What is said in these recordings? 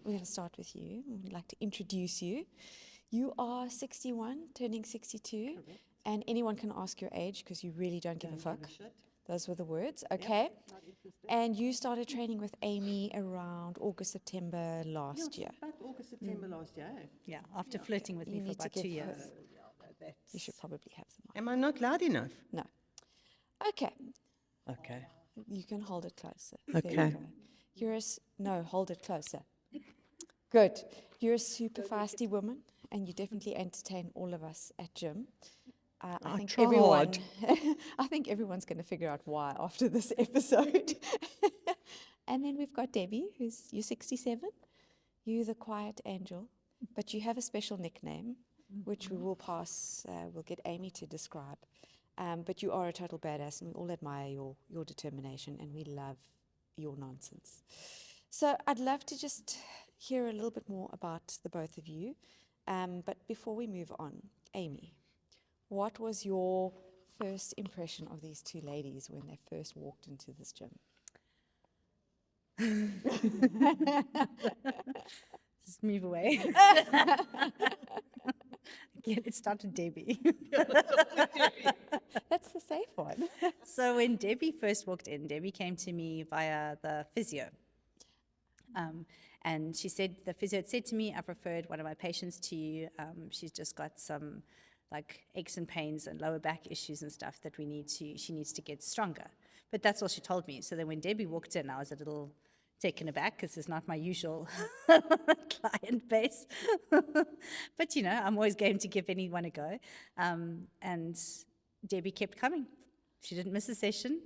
we're going to start with you. We'd like to introduce you. You are 61, turning 62, Correct. and anyone can ask your age because you really don't give a fuck. Shit. Those were the words, okay? Not interested. And you started training with Amy around August, September last year. About August, September last year. Yeah, after flirting with You me for need to about 2 give years. her- You should probably have them on. Am I not loud enough? No. Okay, Okay. you can hold it closer. There you Okay. go. No, hold it closer. Good. You're a super feisty woman, and you definitely entertain all of us at gym. I think everyone, I think everyone's going to figure out why after this episode. And then we've got Debbie, you're 67. You're the quiet angel, but you have a special nickname, which we will we'll get Amy to describe. But you are a total badass, and we all admire your determination, and we love your nonsense. So I'd love to just hear a little bit more about the both of you. But before we move on, Amy, what was your first impression of these two ladies when they first walked into this gym? Just move away. Again, it started Debbie. That's the safe one. So when Debbie first walked in, Debbie came to me via the physio. And she said, the physio had said to me, I've referred one of my patients to you. She's just got some like aches and pains and lower back issues and stuff that she needs to get stronger. But that's all she told me. So then when Debbie walked in, I was a little taken aback because it's not my usual client base. But, I'm always game to give anyone a go. And Debbie kept coming. She didn't miss a session.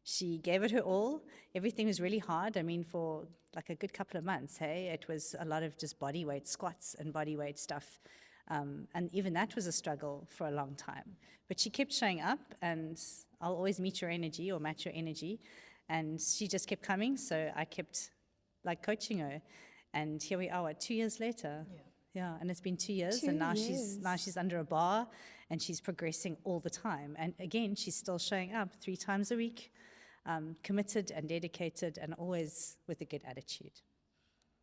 She gave it her all. Everything was really hard. I mean, for like a good couple of months, hey, it was a lot of just body weight squats and body weight stuff. And even that was a struggle for a long time. But she kept showing up, and I'll always meet your energy or match your energy. And she just kept coming, so I kept like coaching her. And here we are, 2 years later. Yeah, and it's been 2 years, 2 and now years. she's under a bar, and she's progressing all the time. And again, she's still showing up 3 times a week, committed and dedicated, and always with a good attitude.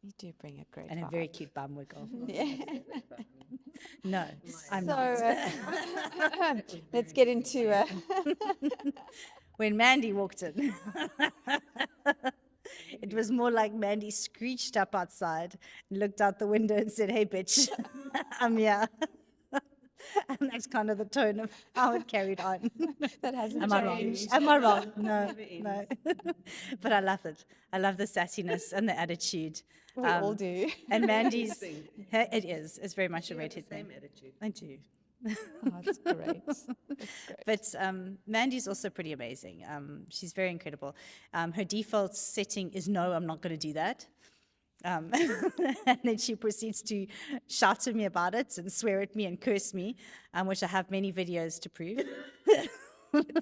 You do bring a great And a vibe. very cute bum wiggle. Yeah. No, I'm So not. let's get into When Mandi walked in, it was more like Mandi screeched up outside and looked out the window and said, "Hey, bitch, I'm here." And that's kind of the tone of how it carried on. that hasn't Am I wrong? changed. Am I wrong? No, no. But I love it. I love the sassiness and the attitude. We all do. And Mandy's, it is. It's very much a redhead thing. attitude. I do. Oh, that's great. That's great. But Mandy's also pretty amazing. She's very incredible. Her default setting is no, I'm not going to do that. And then she proceeds to shout at me about it and swear at me and curse me, which I have many videos to prove.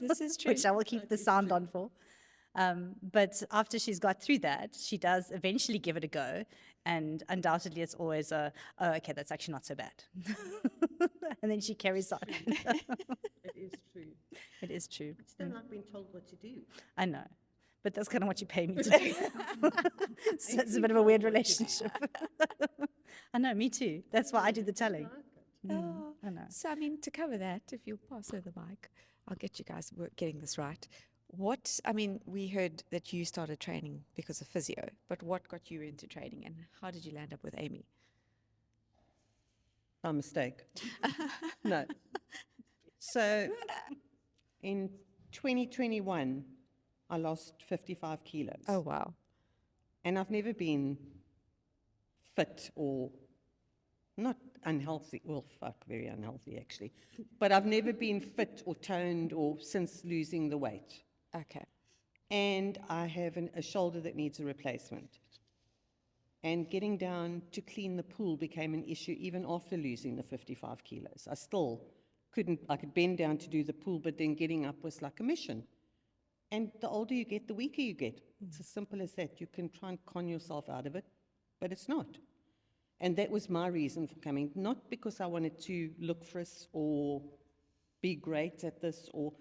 This is true. Which I will keep the sound on for. But after she's got through that, she does eventually give it a go. And undoubtedly, it's always oh, okay, that's actually not so bad. And then she carries on. It is true. It is true. It's still like being told what to do. I know. But that's kind of what you pay me to do. So it's a bit of a weird relationship. I know, me too. That's why I do the telling. Oh, I know. so, I mean, to cover that, if you'll pass her the mic, I'll get you guys getting this right. We heard that you started training because of physio, but what got you into training, and how did you land up with Amy? By mistake. No. So in 2021, I lost 55 kilos. Oh, wow. And I've never been fit or not unhealthy. Well, very unhealthy actually. But I've never been fit or toned or since losing the weight. Okay. And I have a shoulder that needs a replacement. And getting down to clean the pool became an issue even after losing the 55 kilos. I still I could bend down to do the pool, but then getting up was like a mission. And the older you get, the weaker you get. It's as simple as that. You can try and con yourself out of it, but it's not. And that was my reason for coming, not because I wanted to look frisk or be great at this, or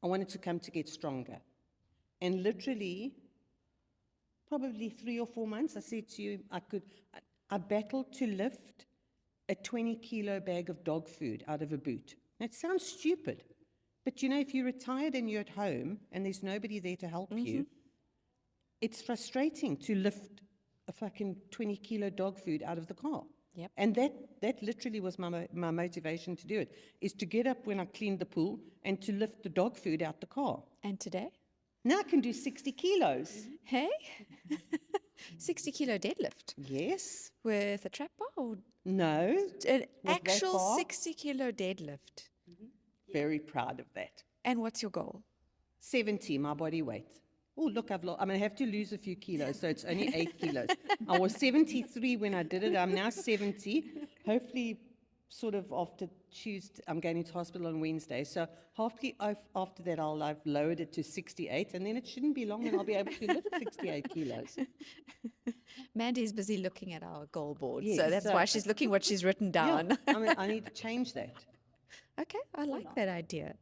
I wanted to come to get stronger. And literally, probably 3 or 4 months, I said to you, I battled to lift a 20-kilo bag of dog food out of a boot. That sounds stupid, but you know, if you're retired and you're at home and there's nobody there to help you, it's frustrating to lift a fucking 20-kilo dog food out of the car. Yep. And that literally was my motivation to do it, is to get up when I cleaned the pool and to lift the dog food out the car. And today? Now I can do 60 kilos. Hey? 60 kilo deadlift Yes. with a trap bar or No. an that actual bar? 60 kilo deadlift? Very proud of that. And what's your goal? 70, my body weight. Oh, look, I'm going to have to lose a few kilos, so it's only 8 kilos. I was 73 when I did it. I'm now 70. Hopefully, sort of after Tuesday, I'm going into hospital on Wednesday. So hopefully after that, I've lowered it to 68, and then it shouldn't be long, and I'll be able to lift 68 kilos. Mandy's busy looking at our goal board, so Yes, that's so- why she's looking what she's written down. Yeah, I mean, I need to change that. Okay, I like that idea.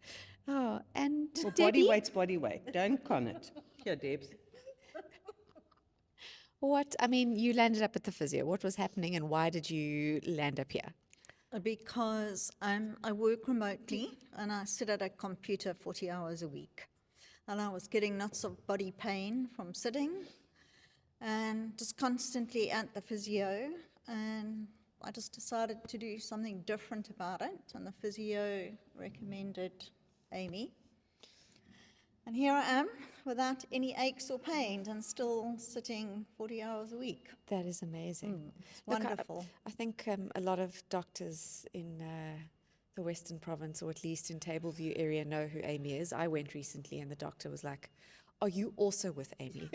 Oh, and Well, Debbie, body weight's body weight. Don't con it. Here, Debs. you landed up at the physio. What was happening and why did you land up here? Because I work remotely and I sit at a computer 40 hours a week. And I was getting lots of body pain from sitting and just constantly at the physio. And I just decided to do something different about it. And the physio recommended Amy. And here I am without any aches or pains and still sitting 40 hours a week. That is amazing. It's Look, wonderful. I think a lot of doctors in the Western Province, or at least in Tableview area, know who Amy is. I went recently and the doctor was like, "Are you also with Amy?"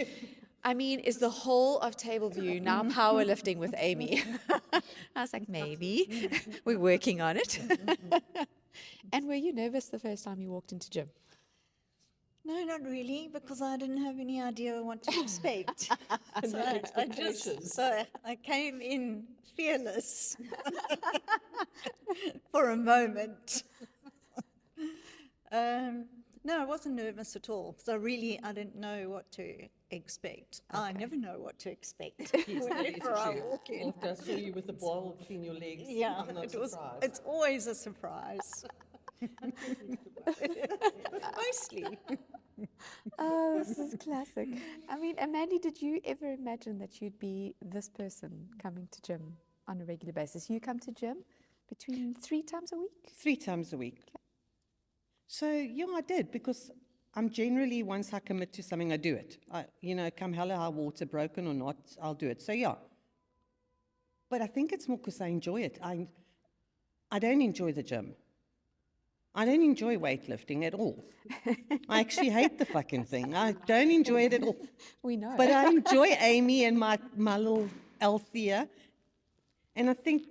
I mean, is the whole of Tableview now powerlifting with Amy? I was like, maybe. We're working on it. And were you nervous the first time you walked into gym? No, not really, because I didn't have any idea what to expect. So I came in fearless for a moment. No, I wasn't nervous at all. So really, I didn't know what to expect. I never know what to expect whenever I walk in. After I saw you with the ball between your legs, Yeah, I'm not it's surprised. always a surprise. Mostly. Oh, this is classic. I mean, Amanda, did you ever imagine that you'd be this person coming to gym on a regular basis? You come to gym between 3 times a week? 3 times a week. So, yeah, I did, because I'm generally, once I commit to something, I do it. Come hell or high water, broken or not, I'll do it. So, yeah. But I think it's more because I enjoy it. I don't enjoy the gym. I don't enjoy weightlifting at all. I actually hate the fucking thing. I don't enjoy it at all. We know. But I enjoy Amy and my little Althea. And I think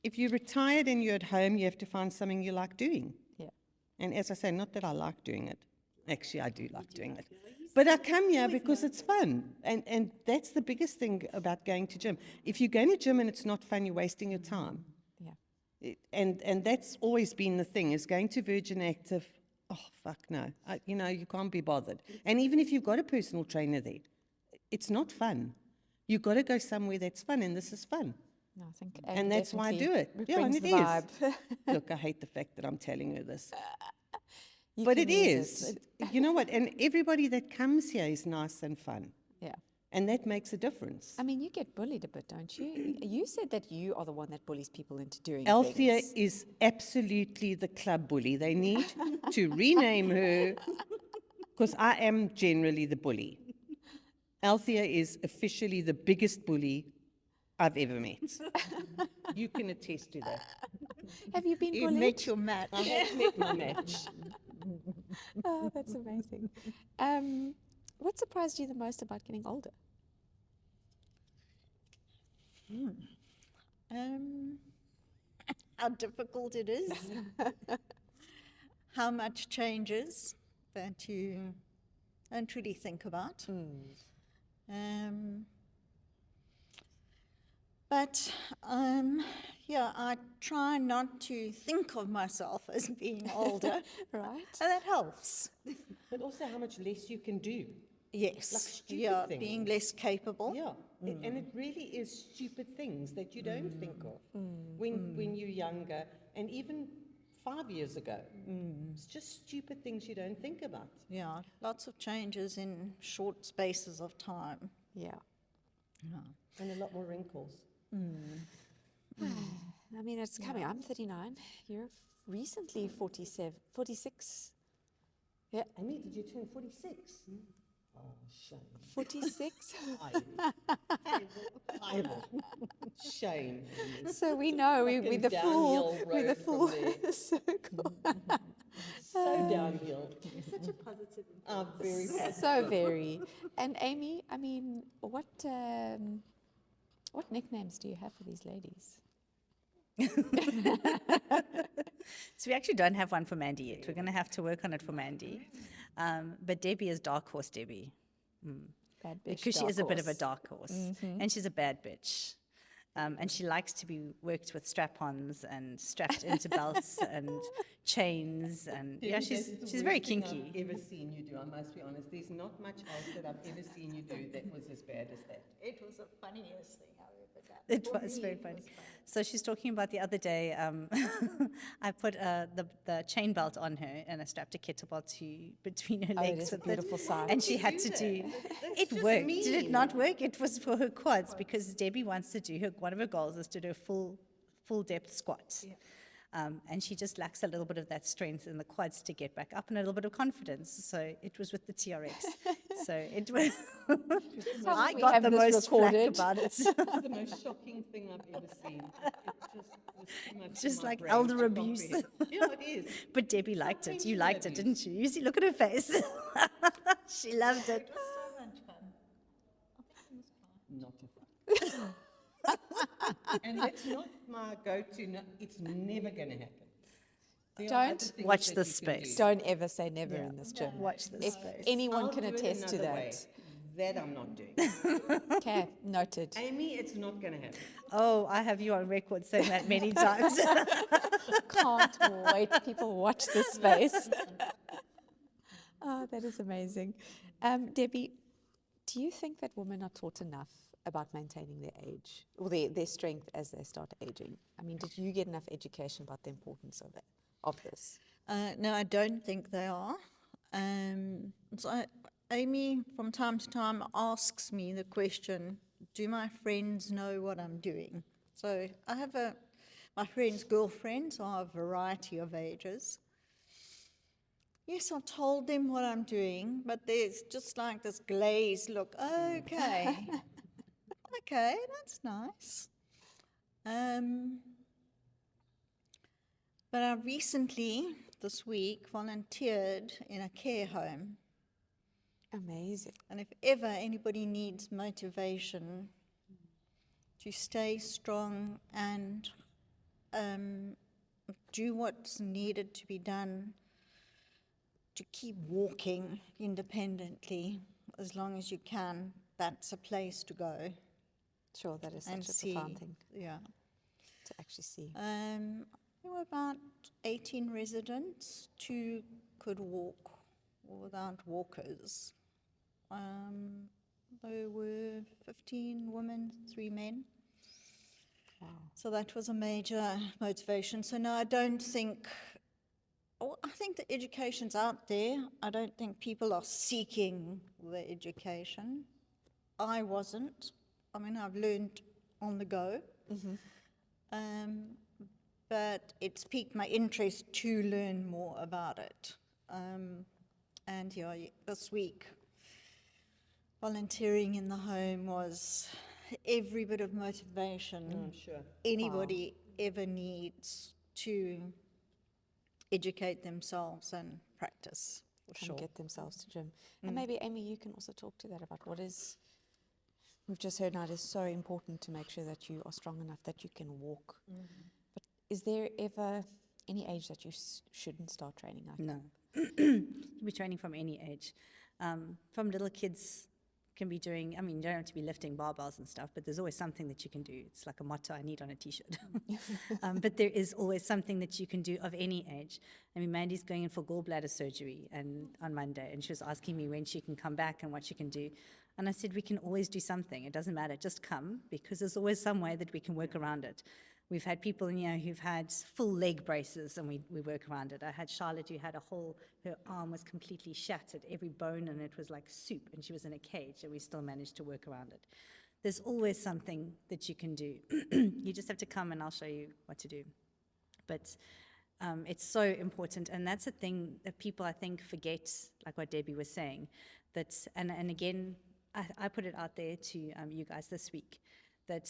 if you're retired and you're at home, you have to find something you like doing. Yeah. And as I say, not that I like doing it. Actually, I do like doing it. But I come here because it's fun. And that's the biggest thing about going to gym. If you go to gym and it's not fun, you're wasting your time. And that's always been the thing, is going to Virgin Active, oh, fuck no. You can't be bothered. And even if you've got a personal trainer there, it's not fun. You've got to go somewhere that's fun, and this is fun. No, I think And that's why I do it. definitely Yeah, and brings it the is. vibe. Look, I hate the fact that I'm telling her this. You But can it use is. You know what? And everybody that comes here is nice and fun. Yeah. And that makes a difference. I mean, you get bullied a bit, don't you? You said that you are the one that bullies people into doing Althea things. is absolutely the club bully. They need to rename her, because I am generally the bully. Althea is officially the biggest bully I've ever met. You can attest to that. Have you been You bullied? met your match. I have met my match. Oh, that's amazing. What surprised you the most about getting older? How difficult it is, how much changes that you don't really think about. But I try not to think of myself as being older, Right? and that helps. But also how much less you can do. Yes. Like stupid Yeah, being things. less capable. Yeah, and it really is stupid things that you don't think of when you're younger, and even 5 years ago. It's just stupid things you don't think about. Yeah, lots of changes in short spaces of time. Yeah. And a lot more wrinkles. I mean, it's coming. I'm 39. You're recently 47, 46. Yeah, Amy, did you turn 46? Oh, shame. 46. Horrible. Shame. Amy. So we know we're Fucking the full, downhill we're the road from full there. circle. So downhill. Such a positive. Very positive. So very. And Amy, I mean, what nicknames do you have for these ladies? So we actually don't have one for Mandy yet. We're going to have to work on it for Mandy. But Debbie is Dark Horse Debbie. Bad bitch, Because she is a bit of a horse. dark horse. And she's a bad bitch. And she likes to be worked with strap-ons and strapped into belts and chains. And yeah, Debbie, she's that's the very worst thing kinky. I've ever seen you do, I must be honest. There's not much else that I've ever seen you do that was as bad as that. It was the funniest thing I've ever done. It was very funny. So she's talking about the other day, I put the chain belt on her and I strapped a kettlebell between her Oh, it legs. is a with beautiful sight. And she had to do, it just worked. Did it mean. not work? It was for her quads because Debbie wants to do, one of her goals is to do a full depth squat. And she just lacks a little bit of that strength in the quads to get back up and a little bit of confidence. So it was with the TRX. So it was, I we got have the this most flack recorded. about it. It's the most shocking thing I've ever seen. It just was too much for Just my like brain elder to abuse. comprehend. Yeah, it is. But Debbie liked it. You Mental liked it, abuse. didn't you? You see, look at her face. She loved it. It was so much fun. Not a fun. And that's not my go-to. No, it's never going to happen. There are Don't other things watch that this you can space. do. Don't ever say never in this gym. Watch this If space. anyone I'll can do it attest to another way. that. That I'm not doing. Okay, noted. Amy, it's not going to happen. Oh, I have you on record saying that many times. Can't wait. People watch this space. Oh, that is amazing. Debbie, do you think that women are taught enough about maintaining their age or their strength as they start aging? I mean, did you get enough education about the importance of this? No, I don't think they are. So Amy, from time to time, asks me the question, do my friends know what I'm doing? So I have my friends' girlfriends are a variety of ages. Yes, I told them what I'm doing, but there's just like this glazed look. Okay. Okay, that's nice. But I recently, this week, volunteered in a care home. Amazing. And if ever anybody needs motivation to stay strong and do what's needed to be done to keep walking independently as long as you can, that's a place to go Sure, that is and such a see. profound thing Yeah. to actually see. There were about 18 residents, 2 could walk without walkers. There were 15 women, 3 men. Wow. So that was a major motivation. So no, I don't think, I think the education's out there. I don't think people are seeking the education. I wasn't. I mean, I've learned on the go. But it's piqued my interest to learn more about it. And yeah, this week, volunteering in the home was every bit of motivation I'm sure. anybody ever needs to educate themselves and practice, for And sure. get themselves to gym. And maybe, Amy, you can also talk to that about what is, we've just heard now, it is so important to make sure that you are strong enough that you can walk. But is there ever any age that you shouldn't start training? No. You be training from any age. From little kids can be doing, I mean, you don't have to be lifting barbells and stuff, but there's always something that you can do. It's like a motto I need on a t-shirt. But there is always something that you can do of any age. I mean, Mandy's going in for gallbladder surgery on Monday, and she was asking me when she can come back and what she can do. And I said, we can always do something. It doesn't matter, just come, because there's always some way that we can work around it. We've had people in here who've had full leg braces, and we work around it. I had Charlotte who had her arm was completely shattered, every bone, and it was like soup, and she was in a cage, and we still managed to work around it. There's always something that you can do. You just have to come, and I'll show you what to do. But it's so important, and that's a thing that people, I think, forget, like what Debbie was saying. And again, I put it out there to you guys this week, that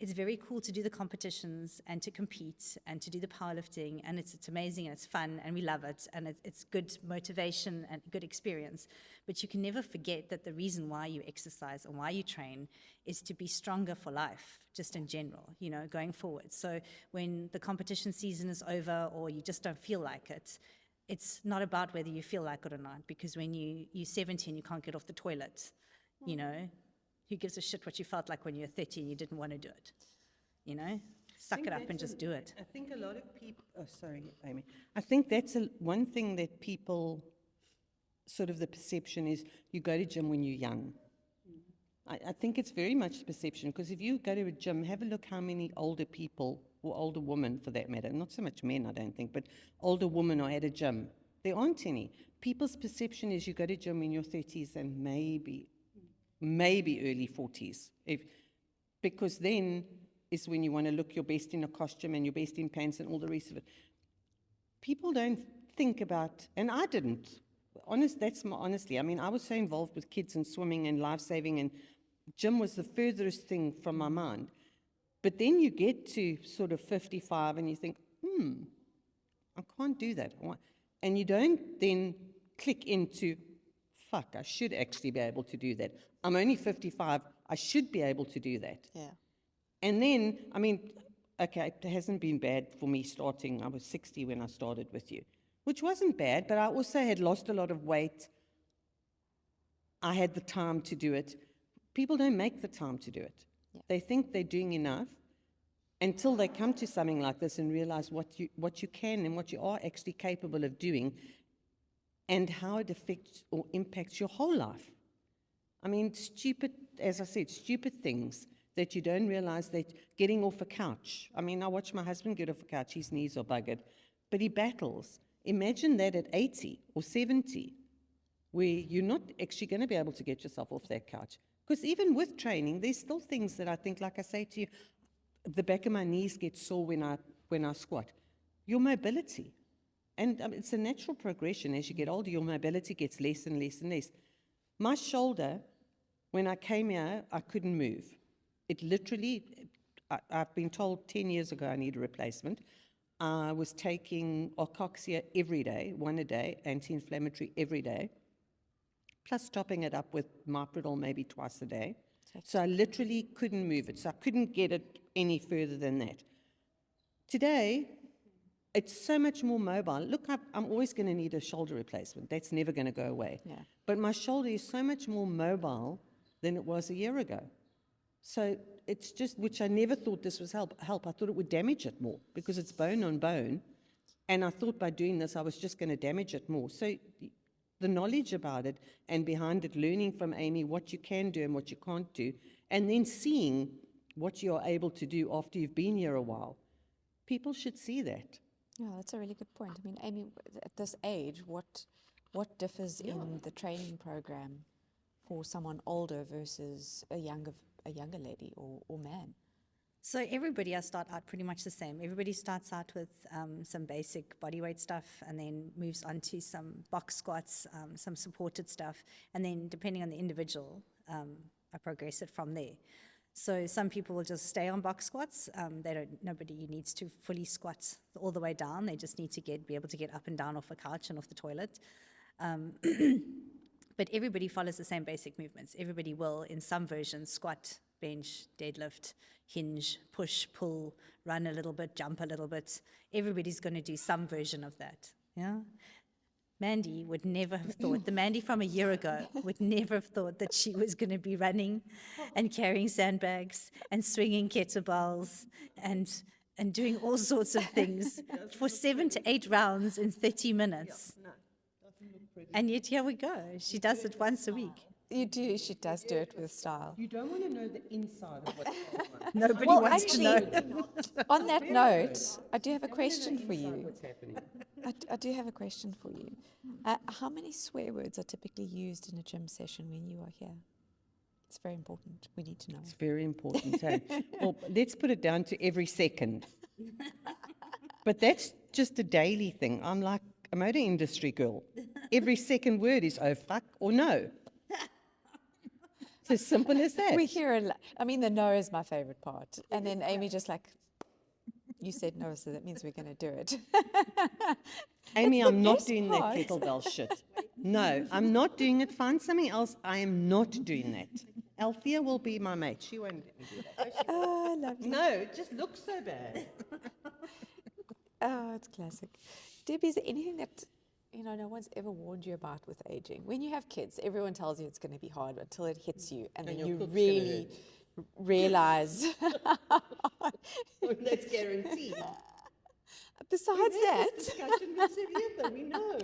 it's very cool to do the competitions and to compete and to do the powerlifting, and it's amazing and it's fun and we love it, and it's good motivation and good experience. But you can never forget that the reason why you exercise and why you train is to be stronger for life, just in general, you know, going forward. So when the competition season is over or you just don't feel like it, it's not about whether you feel like it or not, because when you're 17, you can't get off the toilet, you know. Who gives a shit what you felt like when you were 30 and you didn't want to do it? You know, suck it up and just do it. I think a lot of people, oh, sorry, Amy. I think that's one thing that people, sort of the perception is you go to gym when you're young. I think it's very much the perception, because if you go to a gym, have a look how many older people, or older women for that matter, not so much men, I don't think, but older women are at a gym. There aren't any. People's perception is you go to gym in your 30s and maybe early 40s, because then is when you want to look your best in a costume and your best in pants and all the rest of it. People don't think about, and I didn't, honestly, I mean, I was so involved with kids and swimming and life-saving, and gym was the furthest thing from my mind. But then you get to sort of 55 and you think, I can't do that. And you don't then click into, fuck, I should actually be able to do that. I'm only 55, I should be able to do that. Yeah. And then, I mean, okay, it hasn't been bad for me starting. I was 60 when I started with you, which wasn't bad, but I also had lost a lot of weight. I had the time to do it. People don't make the time to do it. Yeah. They think they're doing enough until they come to something like this and realize what you can and what you are actually capable of doing, and how it affects or impacts your whole life. I mean, stupid, as I said, stupid things that you don't realize, that getting off a couch. I mean, I watch my husband get off a couch, his knees are buggered, but he battles. Imagine that at 80 or 70, where you're not actually going to be able to get yourself off that couch. Because even with training, there's still things that I think, like I say to you, the back of my knees get sore when I squat. Your mobility. And it's a natural progression. As you get older, your mobility gets less and less and less. My shoulder, when I came here, I couldn't move. It literally, I've been told 10 years ago I need a replacement. I was taking Ocoxia every day, one a day, anti-inflammatory every day, plus topping it up with Mipridol maybe twice a day. So I literally couldn't move it. So I couldn't get it any further than that. Today, it's so much more mobile. Look, I'm always going to need a shoulder replacement. That's never going to go away. Yeah. But my shoulder is so much more mobile than it was a year ago. So it's just, which I never thought this was help. I thought it would damage it more, because it's bone on bone. And I thought by doing this, I was just going to damage it more. So the knowledge about it and behind it, learning from Amy what you can do and what you can't do, and then seeing what you're able to do after you've been here a while. People should see that. Yeah, that's a really good point. I mean, Amy, at this age, what differs in the training program for someone older versus a younger lady or man? So everybody, I start out pretty much the same. Everybody starts out with some basic bodyweight stuff, and then moves on to some box squats, some supported stuff, and then depending on the individual, I progress it from there. So some people will just stay on box squats. Nobody needs to fully squat all the way down. They just need to be able to get up and down off a couch and off the toilet. But everybody follows the same basic movements. Everybody will, in some versions, squat, bench, deadlift, hinge, push, pull, run a little bit, jump a little bit. Everybody's going to do some version of that. Yeah. Mandy would never have thought, the Mandy from a year ago would never have thought that she was going to be running and carrying sandbags and swinging kettlebells and doing all sorts of things for 7 to 8 rounds in 30 minutes. And yet here we go. She does it once a week. You do. She does do it with style. You don't want to know the inside of what's going on. Nobody Well, wants to know. On that note, I do have a question for you. What's happening? I do have a question for you. How many swear words are typically used in a gym session when you are here? It's very important. We need to know. It's very important. Hey? Well, let's put it down to every second. But that's just a daily thing. I'm like a motor industry girl. Every second word is oh fuck or no. It's as simple as that. We hear a lot. I mean, the no is my favorite part. And then Amy just like, you said no, so that means we're going to do it. Amy, It's the I'm not best doing part. that kettlebell shit. No, I'm not doing it. Find something else. I am not doing that. Althea will be my mate. She won't let me do that. Oh, lovely. No, it just looks so bad. Oh, it's classic. Debbie, is there anything that, no one's ever warned you about with aging? When you have kids, everyone tells you it's going to be hard until it hits you, and then your you cook's gonna really realize. That's guaranteed. Besides that, Discussion with Sevilla, we know.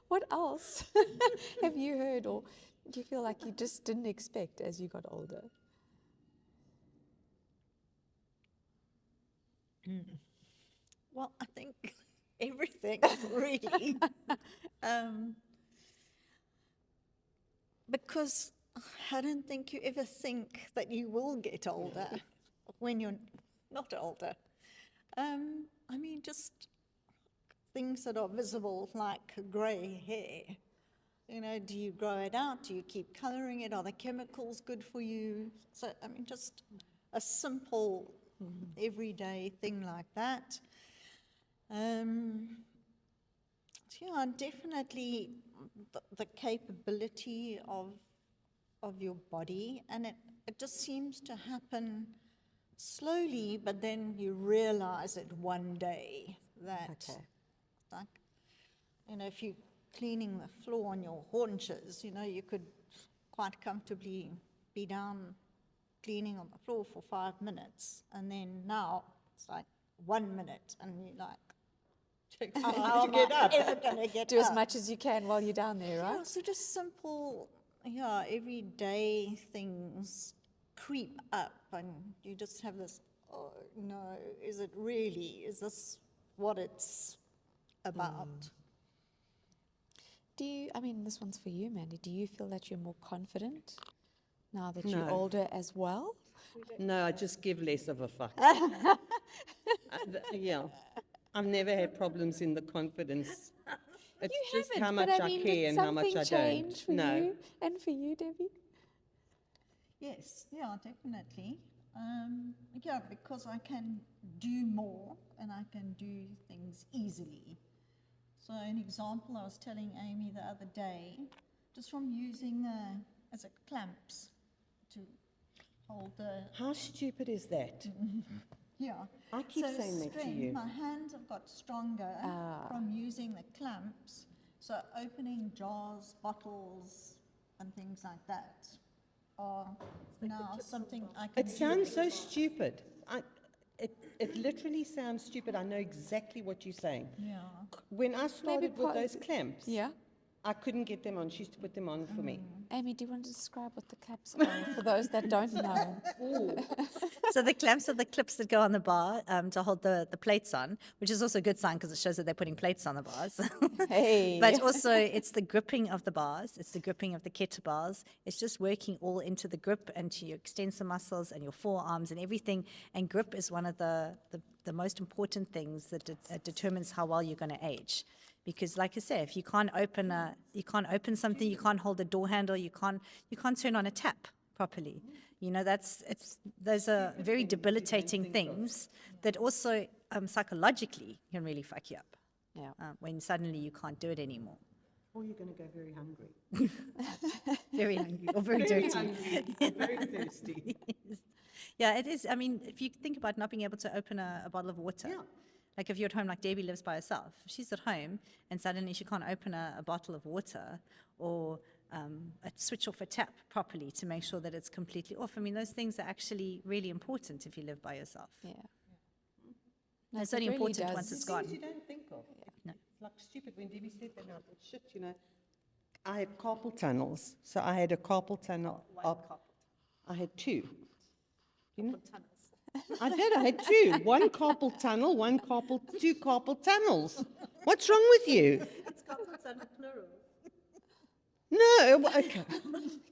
what else have you heard, or do you feel like you just didn't expect as you got older? Well, I think everything really, because I don't think you ever think that you will get older when you're not older. I mean, just things that are visible, like grey hair. Do you grow it out? Do you keep colouring it? Are the chemicals good for you? So, I mean, just a simple, everyday thing like that. Yeah, definitely the capability of your body, and it just seems to happen slowly, but then you realize it one day that, like, if you're cleaning the floor on your haunches, you could quite comfortably be down cleaning on the floor for 5 minutes, and then now it's like 1 minute, and you're like, how am I ever gonna get Do as up? much as you can while you're down there, right? Yeah, so just simple, everyday things creep up, and you just have this, oh no, is it really? Is this what it's about? This one's for you, Mandy. Do you feel that you're more confident now that you're No. older as well? No, I just give less of a fuck. Yeah. I've never had problems in the confidence. It's just how much I care and how much I don't. For No. you and for you, Debbie? Yes, yeah, definitely. Yeah, because I can do more and I can do things easily. So an example, I was telling Amy the other day, just from using clamps to hold the, How stupid is that? yeah. I keep So saying that to strength, you. my hands have got stronger from using the clamps. So opening jars, bottles, and things like that are now something I can It do. sounds so stupid. It literally sounds stupid. I know exactly what you're saying. Yeah. When I started with part- those clamps, Yeah. I couldn't get them on. She used to put them on for me. Amy, do you want to describe what the clamps are for those that don't know? So the clamps are the clips that go on the bar to hold the plates on, which is also a good sign because it shows that they're putting plates on the bars. Hey. But also it's the gripping of the bars, it's the gripping of the kettlebells. It's just working all into the grip and to your extensor muscles and your forearms and everything. And grip is one of the most important things that determines how well you're going to age. Because, like I say, if you can't open something, you can't hold a door handle, you can't turn on a tap properly. Those are very debilitating things that also psychologically can really fuck you up. Yeah. When suddenly you can't do it anymore. Or you're going to go very hungry. Very hungry or very dirty. hungry, very thirsty. Yeah, it is. I mean, if you think about not being able to open a bottle of water, Yeah. Like if you're at home, like Debbie lives by herself, if she's at home and suddenly she can't open a bottle of water or switch off a tap properly to make sure that it's completely off. I mean, those things are actually really important if you live by yourself. Yeah. And it's it only really important does. once it's Things gone. you don't think of. No. It's like stupid. When Debbie said that, I thought, shit, I had carpal tunnels. So I had a carpal tunnel. I had two. You know? I did. I had two. One carpal tunnel, two carpal tunnels. What's wrong with you? It's carpal tunnel plural. No. Okay.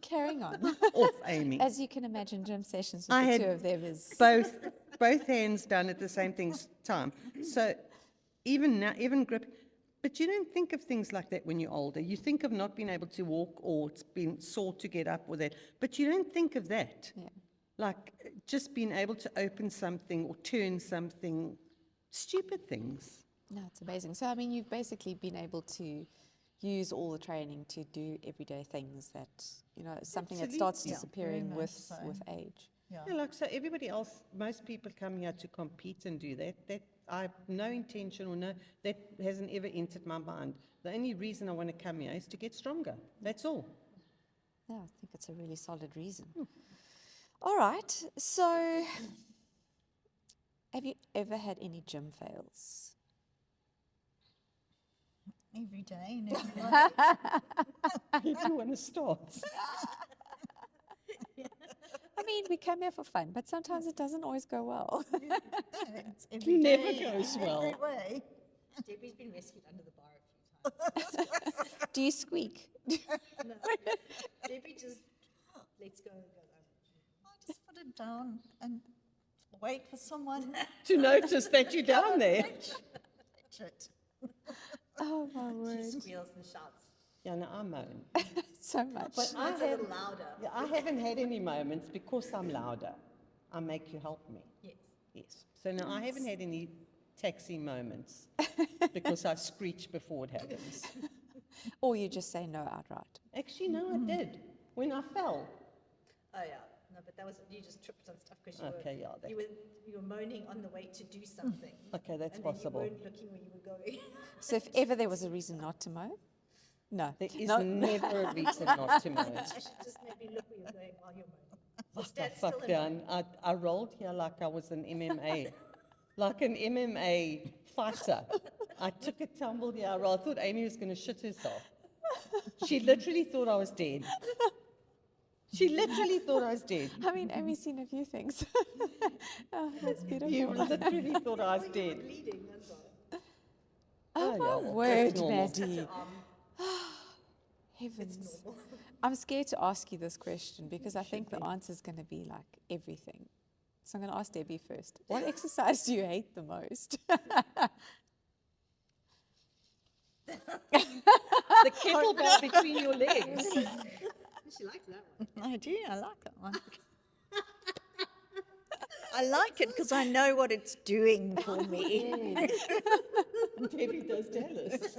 Carrying on. Off, Amy. As you can imagine, gym sessions with I the had two of them is... both hands done at the same time. So even now, even grip. But you don't think of things like that when you're older. You think of not being able to walk or it's been sore to get up or that. But you don't think of that. Yeah. Like just being able to open something or turn something, stupid things. No, it's amazing. So, I mean, you've basically been able to use all the training to do everyday things that, something that starts Absolutely. disappearing Very much so. with age. Yeah, like so everybody else, most people come here to compete and do that I have no intention that hasn't ever entered my mind. The only reason I want to come here is to get stronger. That's all. Yeah, I think it's a really solid reason. All right. So, have you ever had any gym fails? Every day and every night. If you want to start. I mean, we come here for fun, but sometimes it doesn't always go well. It's every Never day, goes well. Every way. Debbie's been rescued under the bar a few times. Do you squeak? No. Debbie just lets go and goes, I just put it down and wait for someone To notice that you're down there. to touch it. Oh, my she word. squeals and shouts. Yeah, no, I moan. So much. But I, It's a little louder. I haven't had any moments because I'm louder. I make you help me. Yes. Yes. So no, I haven't had any taxi moments because I screech before it happens. Or you just say no outright. Actually, no, I did. When I fell. Oh yeah. No, but that was you just tripped on stuff because Okay, yeah, that- you were moaning on the way to do something. Okay, that's and possible. Then you weren't looking where you were going. So if ever there was a reason not to mow, no. There is No. never a reason not to moan. You should just maybe look where you're going while you're moaning. Fuck, stand I still fucked and down. I rolled here like I was an MMA, like an MMA fighter. I took a tumble here. I thought Amy was going to shit herself. She literally thought I was dead. She literally thought I was dead. I mean, Amy's seen a few things. Oh, that's beautiful. You literally thought I was dead. bleeding, that's all. Oh, Oh, my yeah, word, that's normal. Maddie. Heavens. I'm scared to ask you this question because I think the answer is going to be like everything. So I'm going to ask Debbie first. What exercise do you hate the most? The kettlebell between your legs. She likes that one. I do, I like that one. I like it because I know what it's doing for me. Debbie does tell us.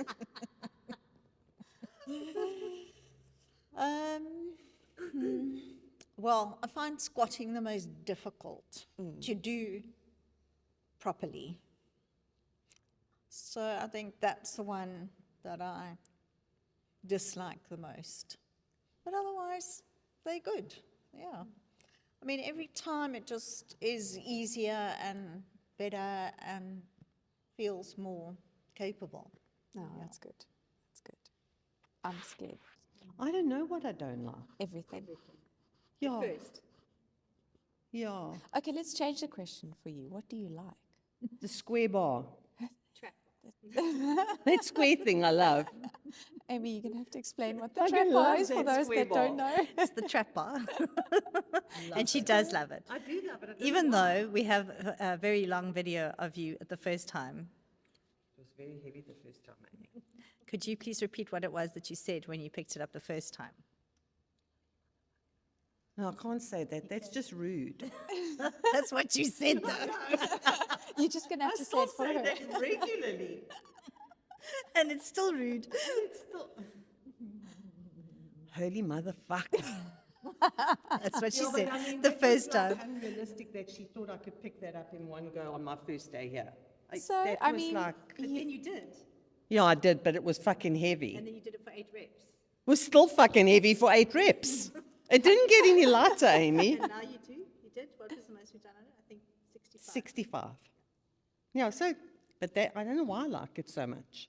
Well, I find squatting the most difficult to do properly. So I think that's the one that I dislike the most. But otherwise, they're good, yeah. I mean, every time it just is easier and better and feels more capable. No, that's good. That's good. I'm scared. I don't know what I don't like. Everything. Yeah. First. Yeah. Okay, let's change the question for you. What do you like? The square bar. Trap. That square thing I love. Amy, you're going to have to explain what the I trap love bar is for that those square that don't know. It's the trap bar. And she does love it. I do love it. Even though we have a very long video of you at the first time. It was very heavy the first time, I think. Could you please repeat what it was that you said when you picked it up the first time? No, I can't say that. That's just rude. That's what you said, though. You're just going to have to say it for her. regularly. And it's still rude. It's still... Holy motherfucker. That's what she Yeah, but said I mean, the that first was, like, time. unrealistic that she thought I could pick that up in one go on my first day here. So, that I was mean, like, But then you did, yeah, I did, but it was fucking heavy. and then you did it for 8 reps. It was still fucking heavy for 8 reps. It didn't get any lighter, Amy. And now you do? You did? What was the most we've done on it? I think 65. 65. Yeah, so, but that, I don't know why I like it so much.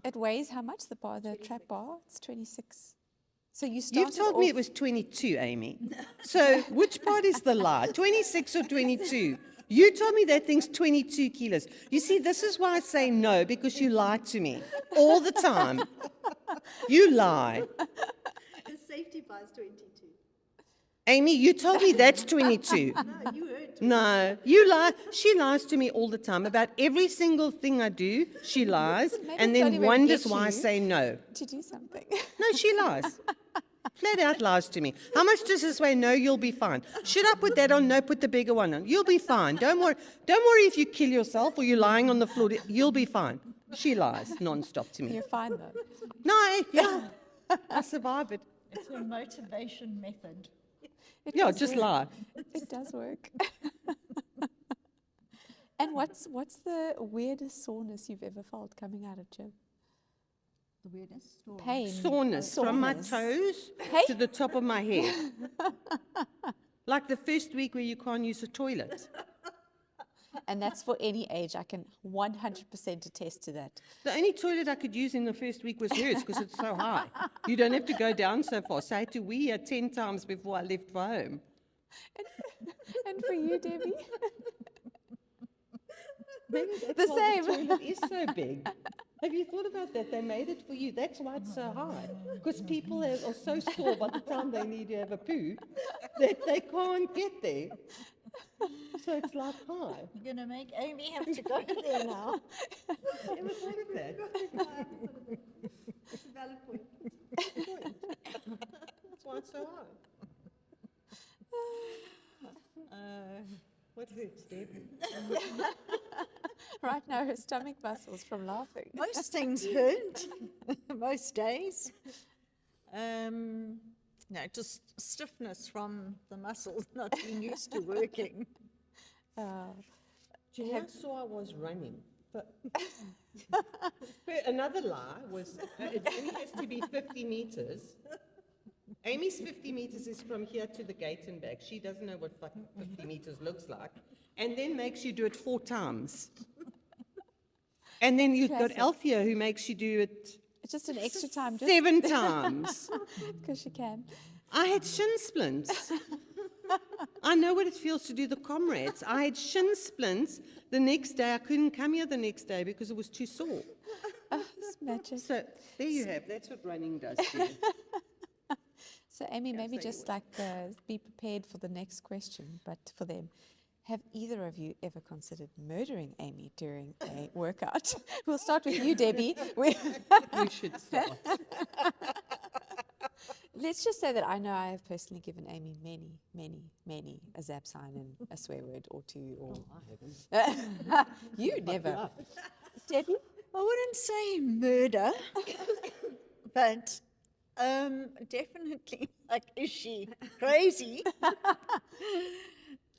it weighs how much, the bar, the trap bar? It's 26. So you started You've told me it off- was 22, Amy. So which part is the lie, 26 or 22? You told me that thing's 22 kilos. You see, this is why I say no, because you lie to me all the time. You lie. The safety bar is 22. Amy, you told me that's 22. No, you heard. No, you lie. She lies to me all the time about every single thing I do. She lies Maybe and it's only then when we wonders get why I you. say no. to do something. No, she lies. Flat out lies to me. How much does this weigh? No, you'll be fine. Should I put that on? No, put the bigger one on. You'll be fine. Don't worry. Don't worry if you kill yourself or you're lying on the floor. You'll be fine. She lies non-stop to me. You're fine though. No, yeah. I survive it. It's a motivation method. It Yeah, does just work. lie. It does work. And what's the weirdest soreness you've ever felt coming out of gym? The weirdest story. Pain. Soreness from my Soreness. toes Hey. to the top of my head. Like the first week where you can't use the toilet. And that's for any age. I can 100% attest to that. The only toilet I could use in the first week was hers because it's so high. You don't have to go down so far. So I had to wee here 10 times before I left for home. And for you, Debbie? Maybe that's The why same. the toilet is so big. Have you thought about that? They made it for you. That's why it's so high. Because people are so small by the time they need to have a poo that they can't get there. So it's like high. You're going to make Amy have to go there now. Ever thought of that? It's a valid point. That's why it's so high. What hurts, Deb? Right now, her stomach muscles from laughing. Most things hurt, most days. No, just stiffness from the muscles not being used to working. Uh, Do you know, I saw I was running. But another lie was it only has to be 50 meters. Amy's 50 meters is from here to the gate and back. She doesn't know what 50 meters looks like. And then makes you do it 4 times. And then you've got Classic. Althea who makes you do it it's just an extra time, just 7 times. because she can. I had shin splints. I know what it feels to do the comrades. I had shin splints the next day. I couldn't come here the next day because it was too sore. Oh, it's magic. So there you have. That's what running does to you. So, Amy, maybe just like be prepared for the next question, but for them. Have either of you ever considered murdering Amy during a workout? We'll start with you, Debbie. We should start. Let's just say that I know I have personally given Amy many a zap sign and a swear word or two. Or you never. Debbie? I wouldn't say murder, but definitely, like, is she crazy?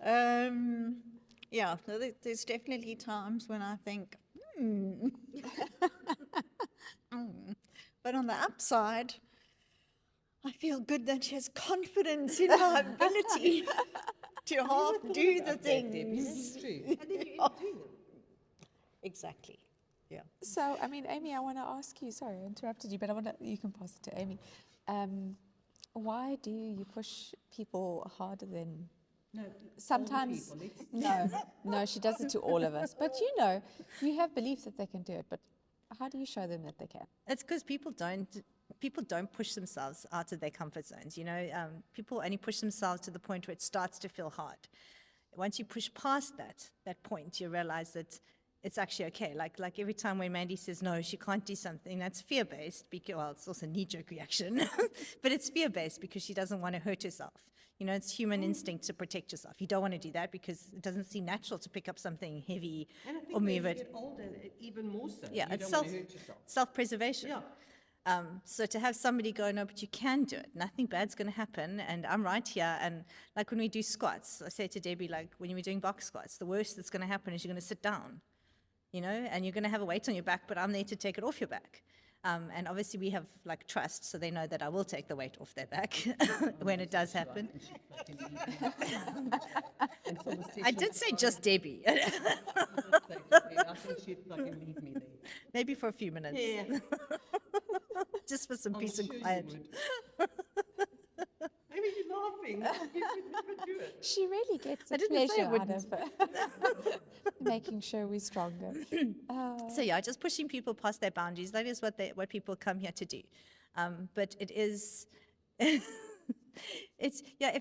Yeah, so there's definitely times when I think, But on the upside, I feel good that she has confidence in my ability to half do the things. That's true. And then you end up doing them. Exactly. Yeah. So, I mean, Amy, I want to ask you, sorry, I interrupted you, but you can pass it to Amy. Why do you push people harder than No, sometimes? people, No, she does it to all of us. But you have belief that they can do it, but how do you show them that they can? It's because people don't push themselves out of their comfort zones. You know, people only push themselves to the point where it starts to feel hard. Once you push past that point, you realize that it's actually okay. Like every time when Mandi says no, she can't do something, that's fear-based. Well, it's also a knee-jerk reaction, but it's fear-based because she doesn't want to hurt herself. You know, it's human instinct to protect yourself. You don't want to do that because it doesn't seem natural to pick up something heavy And I think or when move you it. get older, even more so. Yeah, you it's don't want to hurt yourself. self-preservation. Yeah. So to have somebody go, no, but you can do it. Nothing bad's going to happen, and I'm right here. And like when we do squats, I say to Debbie, like when we're doing box squats, the worst that's going to happen is you're going to sit down. and you're going to have a weight on your back, but I'm there to take it off your back. And obviously we have like trust, so they know that I will take the weight off their back when it does happen. I did say just Debbie. I think she'd fucking leave me there. Maybe for a few minutes. Yeah. Just for some peace and sure you quiet. would. Maybe you're laughing. You could never do it. She really gets a I didn't say I pleasure out of making sure we're stronger. So yeah, just pushing people past their boundaries. That is what people come here to do. But it is, if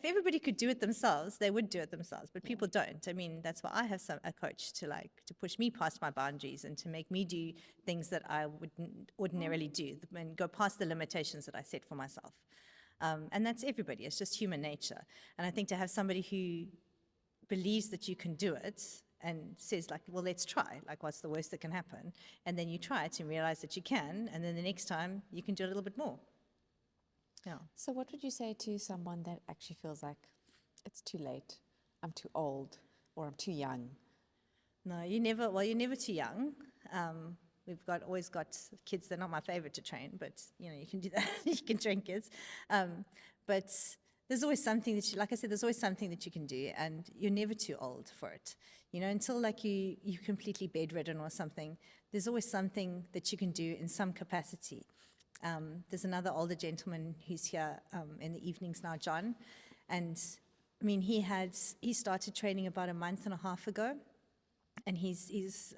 everybody could do it themselves, they would do it themselves. But people don't. I mean, that's why I have a coach to push me past my boundaries and to make me do things that I wouldn't ordinarily do and go past the limitations that I set for myself. And that's everybody. It's just human nature. And I think to have somebody who believes that you can do it and says like, well, let's try, like what's the worst that can happen? And then you try it and realize that you can, and then the next time you can do a little bit more. Yeah. So what would you say to someone that actually feels like it's too late, I'm too old, or I'm too young? No, you're never too young. We've always got kids. They're not my favorite to train, but you can do that. You can train kids. But there's always something that like I said, there's always something that you can do, and you're never too old for it. Until like you're completely bedridden or something, there's always something that you can do in some capacity. There's another older gentleman who's here in the evenings now, John, and I mean he started training about a month and a half ago, and he's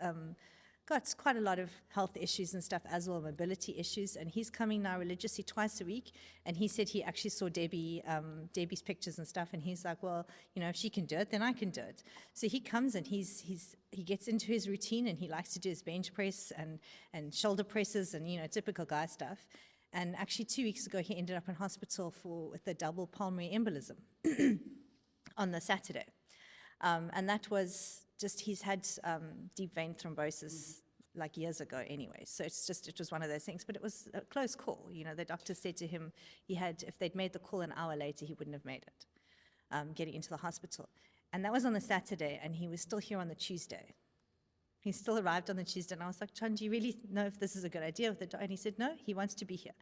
got quite a lot of health issues and stuff as well, mobility issues, and he's coming now religiously twice a week. And he said he actually saw Debbie's pictures and stuff, and he's like, well, if she can do it, then I can do it. So he comes and he gets into his routine, and he likes to do his bench press and shoulder presses and typical guy stuff. And actually 2 weeks ago he ended up in hospital with a double pulmonary embolism on the Saturday. And that was just, he's had deep vein thrombosis like years ago anyway. So it was one of those things, but it was a close call. The doctor said to him, if they'd made the call an hour later, he wouldn't have made it, getting into the hospital. And that was on the Saturday, and he was still here on the Tuesday. He still arrived on the Tuesday, and I was like, John, do you really know if this is a good idea? And he said, no, he wants to be here.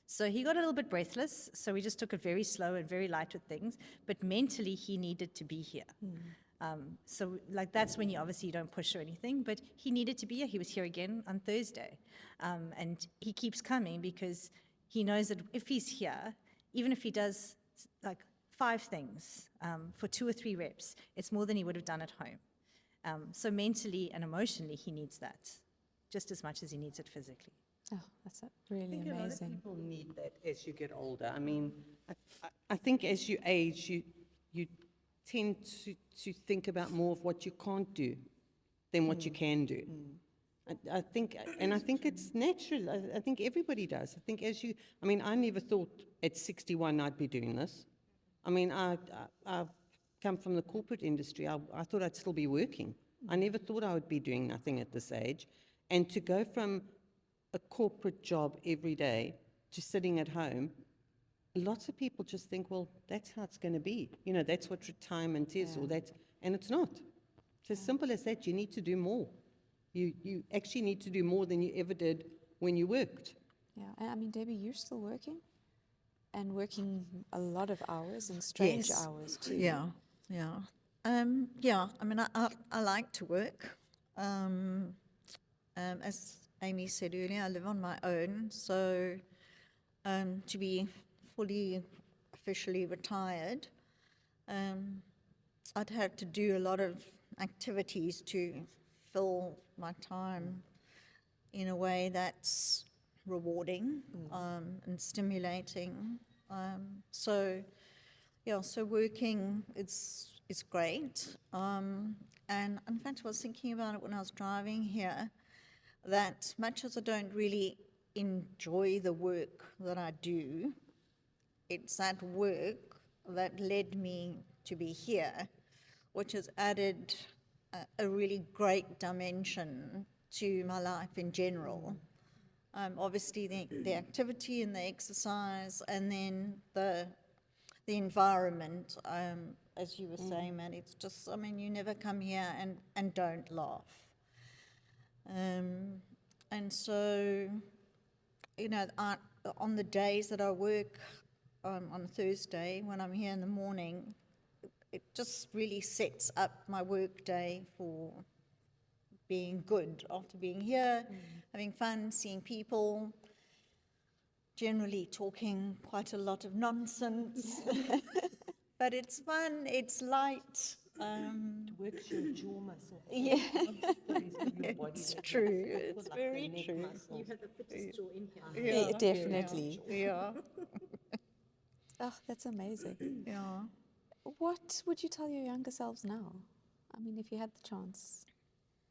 So he got a little bit breathless, so we just took it very slow and very light with things, but mentally he needed to be here. So like that's when you don't push or anything, but he needed to be here. He was here again on Thursday. And he keeps coming because he knows that if he's here, even if he does like 5 things for 2 or 3 reps, it's more than he would have done at home. So mentally and emotionally, he needs that just as much as he needs it physically. Oh, that's really I think amazing. a lot of people need that as you get older. I mean, I think as you age, you tend to think about more of what you can't do than what you can do. I think it's natural. I think everybody does. I think I never thought at 61 I'd be doing this. I mean, I come from the corporate industry. I thought I'd still be working. I never thought I would be doing nothing at this age. And to go from a corporate job every day to sitting at home, lots of people just think, well, that's how it's going to be. That's what retirement is, and it's not. It's as simple as that. You need to do more. You actually need to do more than you ever did when you worked. Yeah, and I mean, Debbie, you're still working, and working a lot of hours and strange Yes. hours too. Yeah. I mean, I like to work. As Amy said earlier, I live on my own, so to be fully officially retired, I'd have to do a lot of activities to fill my time in a way that's rewarding and stimulating. So working is great. And in fact, I was thinking about it when I was driving here, that much as I don't really enjoy the work that I do, it's that work that led me to be here, which has added a really great dimension to my life in general. Obviously the activity and the exercise, and then the environment, as you were saying, man, it's just, I mean, you never come here and don't laugh. And so, you know, on the days that I work, on Thursday, when I'm here in the morning, it just really sets up my work day for being good. After being here, having fun, seeing people, generally talking quite a lot of nonsense. But it's fun, it's light. Works your jaw muscle. Yeah, Your it's true. It's very true. You have the fittest jaw in here. Yeah, definitely. Yeah, Oh, that's amazing. yeah. What would you tell your younger selves now? I mean, if you had the chance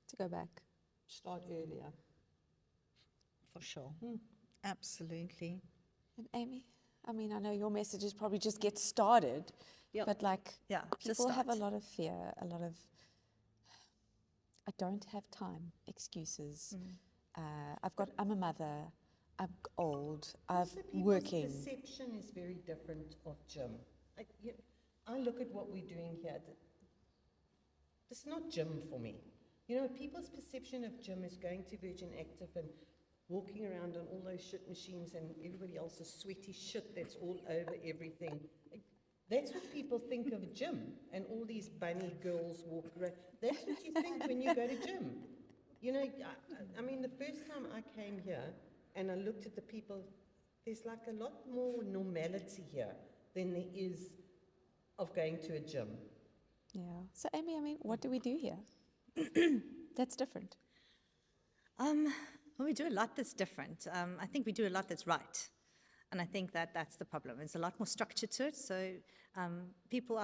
to go back. Start earlier. For sure. Absolutely. And Amy, I mean, I know your message is probably just get started, Yep. but like Yeah, just people have a start. lot of fear, a lot of, I don't have time, excuses. I'm a mother, I'm old, I'm working. People's perception is very different of gym. I look at what we're doing here. It's not gym for me. You know, people's perception of gym is going to Virgin Active and walking around on all those shit machines and everybody else's sweaty shit that's all over everything. That's what people think of gym, and all these bunny girls walk around. That's what you think when you go to gym. You know, I mean, the first time I came here and I looked at the people, there's like a lot more normality here than there is of going to a gym. Yeah. So Amy, I mean, what do we do here? That's different. Well, we do a lot that's different. I think we do a lot that's right. And I think that that's the problem. There's a lot more structure to it. So I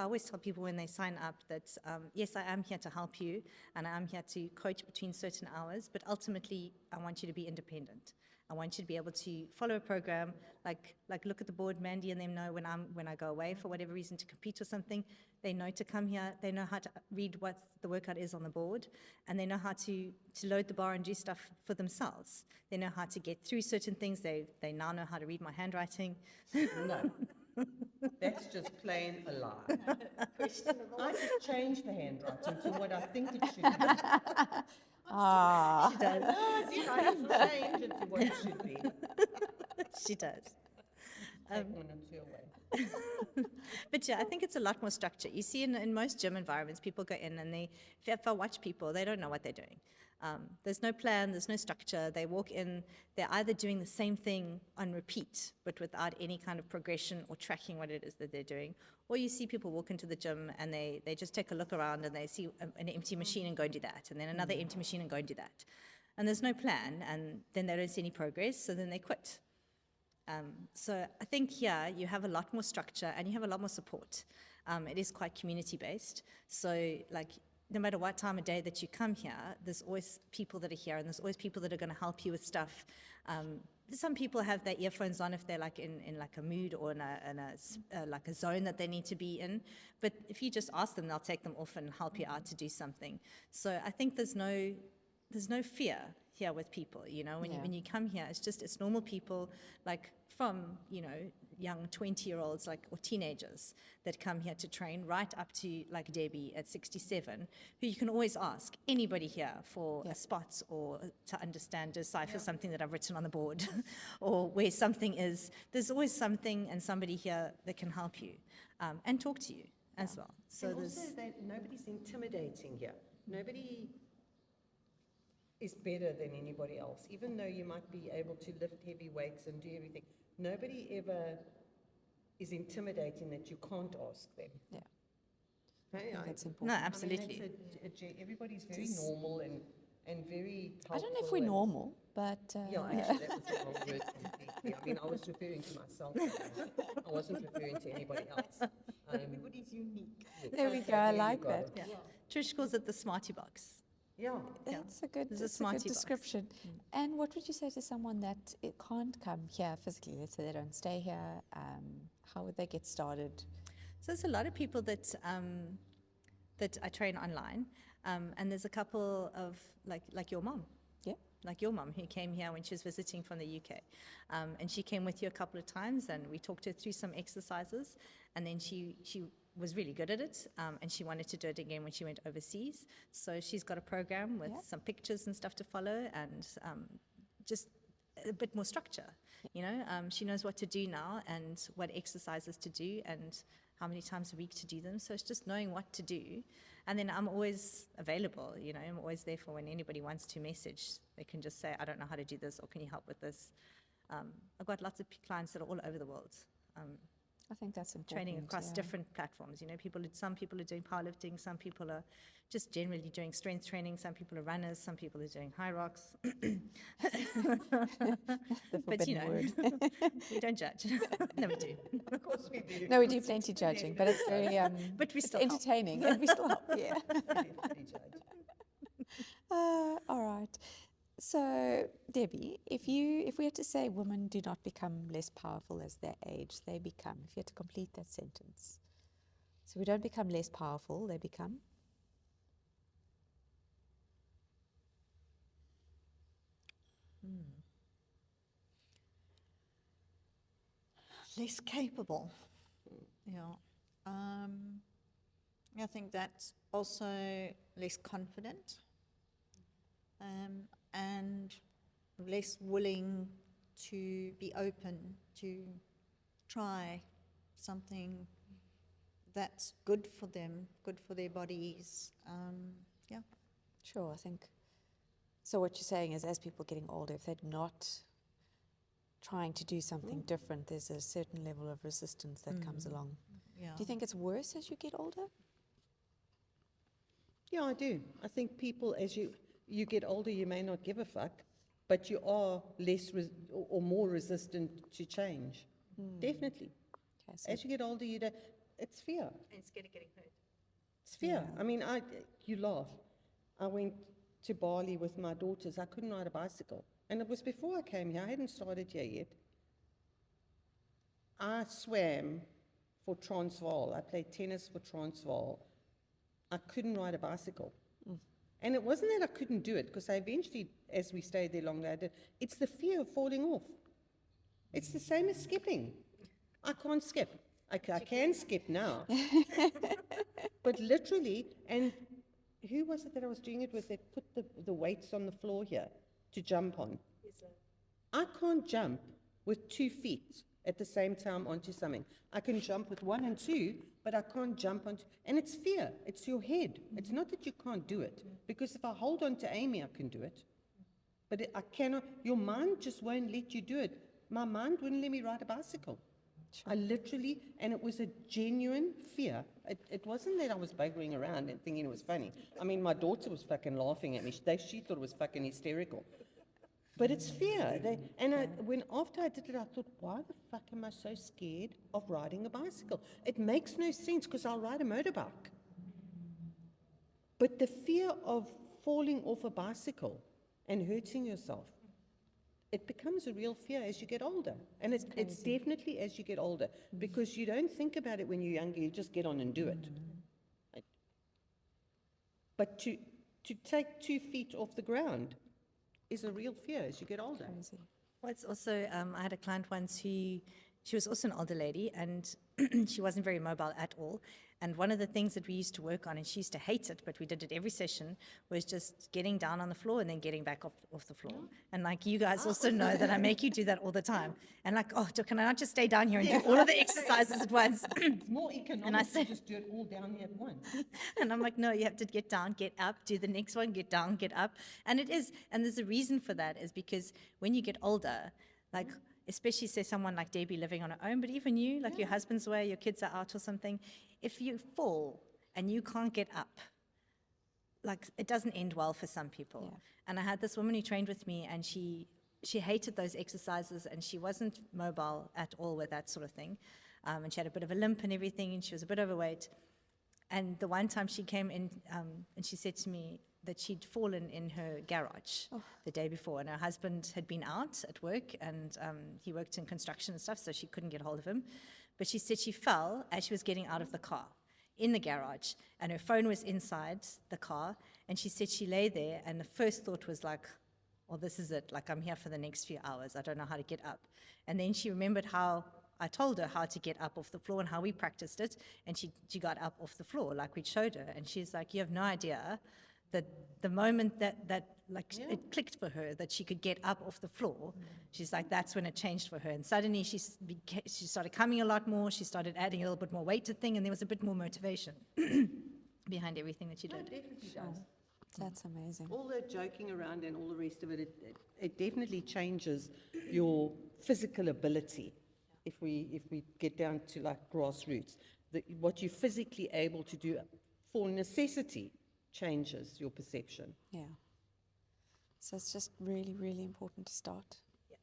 always tell people when they sign up that, yes, I am here to help you, and I am here to coach between certain hours, but ultimately, I want you to be independent. I want you to be able to follow a program, like look at the board. Mandy and them know when I go away for whatever reason to compete or something, they know to come here. They know how to read what the workout is on the board, and they know how to load the bar and do stuff for themselves. They know how to get through certain things. They now know how to read my handwriting. No, that's just plain a lie. I just changed the handwriting to what I think it should be. Ah. She does. No, I did. I just changed it to what it should be. She does. Take one or two away. But yeah, I think it's a lot more structure. You see in most gym environments, people go in and if I watch people, they don't know what they're doing. There's no plan, there's no structure. They walk in, they're either doing the same thing on repeat, but without any kind of progression or tracking what it is that they're doing. Or you see people walk into the gym and they just take a look around and they see an empty machine and go and do that, and then another empty machine and go and do that. And there's no plan, and then they don't see any progress, so then they quit. So I think here you have a lot more structure and you have a lot more support. It is quite community-based. So like no matter what time of day that you come here, there's always people that are here, and there's always people that are going to help you with stuff. Some people have their earphones on if they're like in like a mood or in like a zone that they need to be in. But if you just ask them, they'll take them off and help you out to do something. So I think there's no fear here with people, you know, when you come here, it's normal people, like from, you know, young 20-year-olds or teenagers that come here to train, right up to like Debbie at 67, who you can always ask anybody here for a spot or to understand, decipher something that I've written on the board or where something is. There's always something and somebody here that can help you and talk to you as well. So and also nobody's intimidating here. Nobody is better than anybody else, even though you might be able to lift heavy weights and do everything. Nobody ever is intimidating that you can't ask them. Yeah. Hey, That's no, important. absolutely. I mean, everybody's very normal and very helpful. I don't know if we're and- normal, but Yeah, actually, that was the wrong word completely. I mean, I was referring to myself. I wasn't referring to anybody else. Everybody's unique. there we go. I like that. Yeah. Trish calls it the smarty box. Yeah. That's a good, There's a that's a smarty good box. description. And what would you say to someone that it can't come here physically? Let's say they don't stay here. How would they get started? So there's a lot of people that that I train online, and there's a couple of like your mom. Yeah. Like your mom, who came here when she was visiting from the UK. And she came with you a couple of times, and we talked her through some exercises, and then she was really good at it, and she wanted to do it again when she went overseas. So she's got a program with some pictures and stuff to follow, and just a bit more structure. She knows what to do now and what exercises to do and how many times a week to do them. So it's just knowing what to do. And then I'm always available, I'm always there for when anybody wants to message. They can just say, I don't know how to do this, or can you help with this? I've got lots of clients that are all over the world. I think that's important. Training across different platforms. Some people are doing powerlifting, some people are just generally doing strength training, some people are runners, some people are doing high rocks. But we don't judge. No, we do. Of course we do. No, we do plenty judging, but it's very But we it's still help. entertaining, and we still help. Yeah. Definitely judge. All right. So, Debbie, if we had to say women do not become less powerful as they age, they become, if you had to complete that sentence. So we don't become less powerful, they become? Less capable. Yeah. I think that's also less confident, and less willing to be open to try something that's good for them, good for their bodies. Yeah. Sure, I think. So what you're saying is, as people are getting older, if they're not trying to do something different, there's a certain level of resistance that comes along. Yeah. Do you think it's worse as you get older? Yeah, I do. I think people, as you get older, you may not give a fuck, but you are less or more resistant to change. Definitely. Okay, so As you get older, it's fear. And scared of getting hurt. It's fear. I mean, you laugh. I went to Bali with my daughters. I couldn't ride a bicycle. And it was before I came here. I hadn't started here yet. I swam for Transvaal. I played tennis for Transvaal. I couldn't ride a bicycle. And it wasn't that I couldn't do it, because I eventually, as we stayed there longer, I did. It's the fear of falling off. It's the same as skipping. I can't skip. I can skip now. But literally, and who was it that I was doing it with? They put the weights on the floor here to jump on. I can't jump with 2 feet at the same time onto something. I can jump with 1 and 2, but I can't jump onto, and it's fear. It's your head. It's not that you can't do it, because if I hold on to Amy, I can do it. But I cannot, your mind just won't let you do it. My mind wouldn't let me ride a bicycle. I literally, and it was a genuine fear. It wasn't that I was buggering around and thinking it was funny. I mean, my daughter was fucking laughing at me. She thought it was fucking hysterical. But it's fear. After I did it, I thought, why the fuck am I so scared of riding a bicycle? It makes no sense, because I'll ride a motorbike. But the fear of falling off a bicycle and hurting yourself, it becomes a real fear as you get older. And it's definitely as you get older, because you don't think about it when you're younger, you just get on and do it. Right? But to take 2 feet off the ground is a real fear as you get older. crazy. Well, it's also, I had a client once who, she was also an older lady, and she wasn't very mobile at all. And one of the things that we used to work on, and she used to hate it, but we did it every session, was just getting down on the floor and then getting back off the floor. And like, you guys also know that I make you do that all the time. And like, oh, can I not just stay down here and do all of the exercises at once? It's more economic And I to said- just do it all down here at once. And I'm like, no, you have to get down, get up, do the next one, get down, get up. And it is, and there's a reason for that, is because when you get older, like, especially say someone like Debbie living on her own, but even you, like your husband's away, your kids are out or something, if you fall and you can't get up, like, it doesn't end well for some people. Yeah. And I had this woman who trained with me, and she hated those exercises, and she wasn't mobile at all with that sort of thing. And she had a bit of a limp and everything, and she was a bit overweight. And the one time she came in, and she said to me that she'd fallen in her garage the day before, and her husband had been out at work, and he worked in construction and stuff, so she couldn't get hold of him. But she said she fell as she was getting out of the car in the garage, and her phone was inside the car, and she said she lay there, and the first thought was like, well, this is it, like, I'm here for the next few hours, I don't know how to get up. And then she remembered how I told her how to get up off the floor and how we practiced it, and she got up off the floor like we showed her, and she's like, you have no idea that the moment that it clicked for her that she could get up off the floor, she's like, that's when it changed for her, and suddenly she started coming a lot more, she started adding a little bit more weight to thing, and there was a bit more motivation behind everything that she No, did. it definitely does. That's amazing. All the joking around and all the rest of it, it definitely changes your physical ability. If we get down to like grassroots, what you're physically able to do for necessity changes your perception. Yeah. So it's just really, really important to start.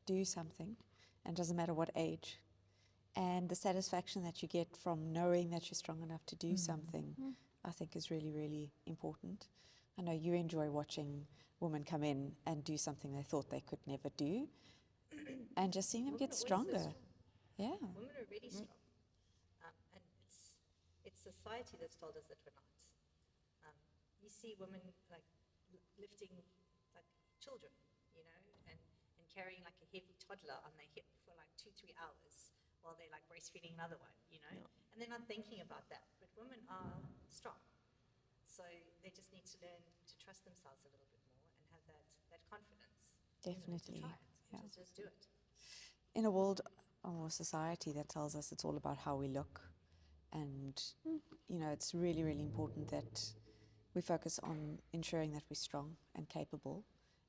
Do something, and it doesn't matter what age. And the satisfaction that you get from knowing that you're strong enough to do something, I think is really, really important. I know you enjoy watching women come in and do something they thought they could never do, and just seeing them get stronger. Yeah. Women are really strong, and it's society that's told us that we're not. You see women like lifting like children, you know, and carrying like a heavy toddler on their hip for like 2-3 hours while they're like breastfeeding another one, you know, and they're not thinking about that. But women are strong, so they just need to learn to trust themselves a little bit more and have that confidence. Definitely. To try it. Yeah. Just do it. In a world or society that tells us it's all about how we look, and you know, it's really, really important that we focus on ensuring that we're strong and capable,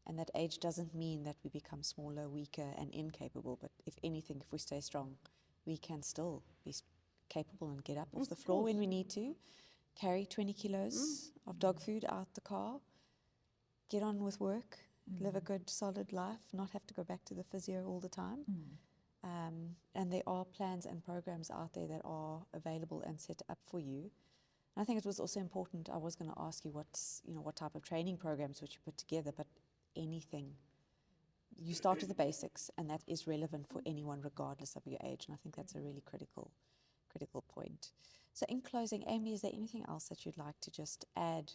and that age doesn't mean that we become smaller, weaker, and incapable. But if anything, if we stay strong, we can still be capable and get up off the floor when we need to, carry 20 kilos of dog food out the car, get on with work, live a good, solid life, not have to go back to the physio all the time. And there are plans and programs out there that are available and set up for you. And I think it was also important, I was going to ask you what type of training programs which you put together, but anything. You start with the basics, and that is relevant for anyone regardless of your age, and I think that's a really critical point. So in closing, Amy, is there anything else that you'd like to just add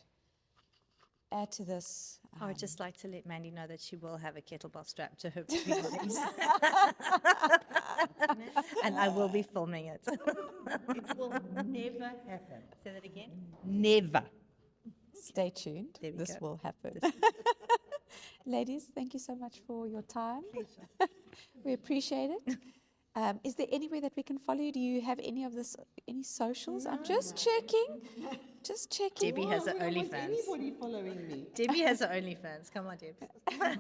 to this? I would just like to let Mandy know that she will have a kettlebell strapped to her legs. And I will be filming it. It will never happen. Say that again? Never. Stay tuned. There we This go. will happen. Ladies, thank you so much for your time. We appreciate it. Is there any way that we can follow you? Do you have any socials? I'm just checking. Just checking. Debbie has an I don't want OnlyFans. anybody following me. Debbie has an OnlyFans. Come on, Deb. My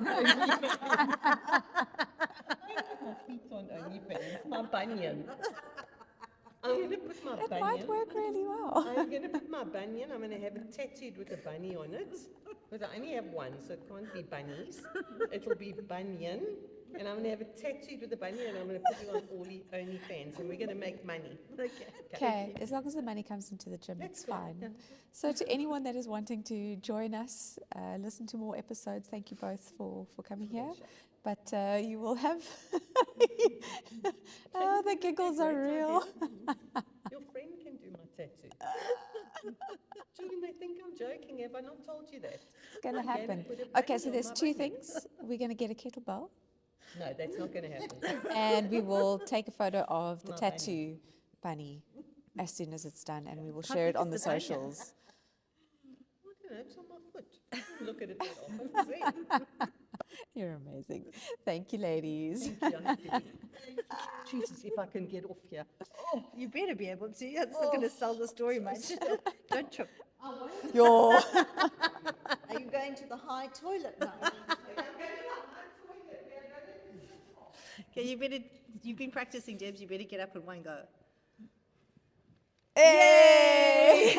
feet on OnlyFans. My bunion. I'm going to put my It bunion. might work really well. I'm going to put my bunion. I'm going to have it tattooed with a bunny on it. Because I only have one, so it can't be bunnies. It'll be bunion. And I'm going to have it tattooed with a bunny, and I'm going to put you on OnlyFans, and we're going to make money. Okay, as long as the money comes into the gym, it's fine. So to anyone that is wanting to join us, listen to more episodes, thank you both for coming here. But you will have, oh, the giggles are real. Your friend can do my tattoo. Julian, they think I'm joking. Have I not told you that? It's going to I'm gonna happen. put a Okay, bunny so on there's my two bunion. things. We're going to get a kettlebell, No, that's not going to happen. and we will take a photo of the My bunny. tattoo bunny as soon as it's done, and we will How share it big on the is the bunny? socials. I don't know, it's on my foot. Look at it that often. You're amazing. Thank you, ladies. Jesus, if I can get off here. You better be able to. It's not going to sell the story much. Don't trip. Your Are you going to the high toilet now? Okay, you've been practicing, Debs. You better get up in one go. Yay!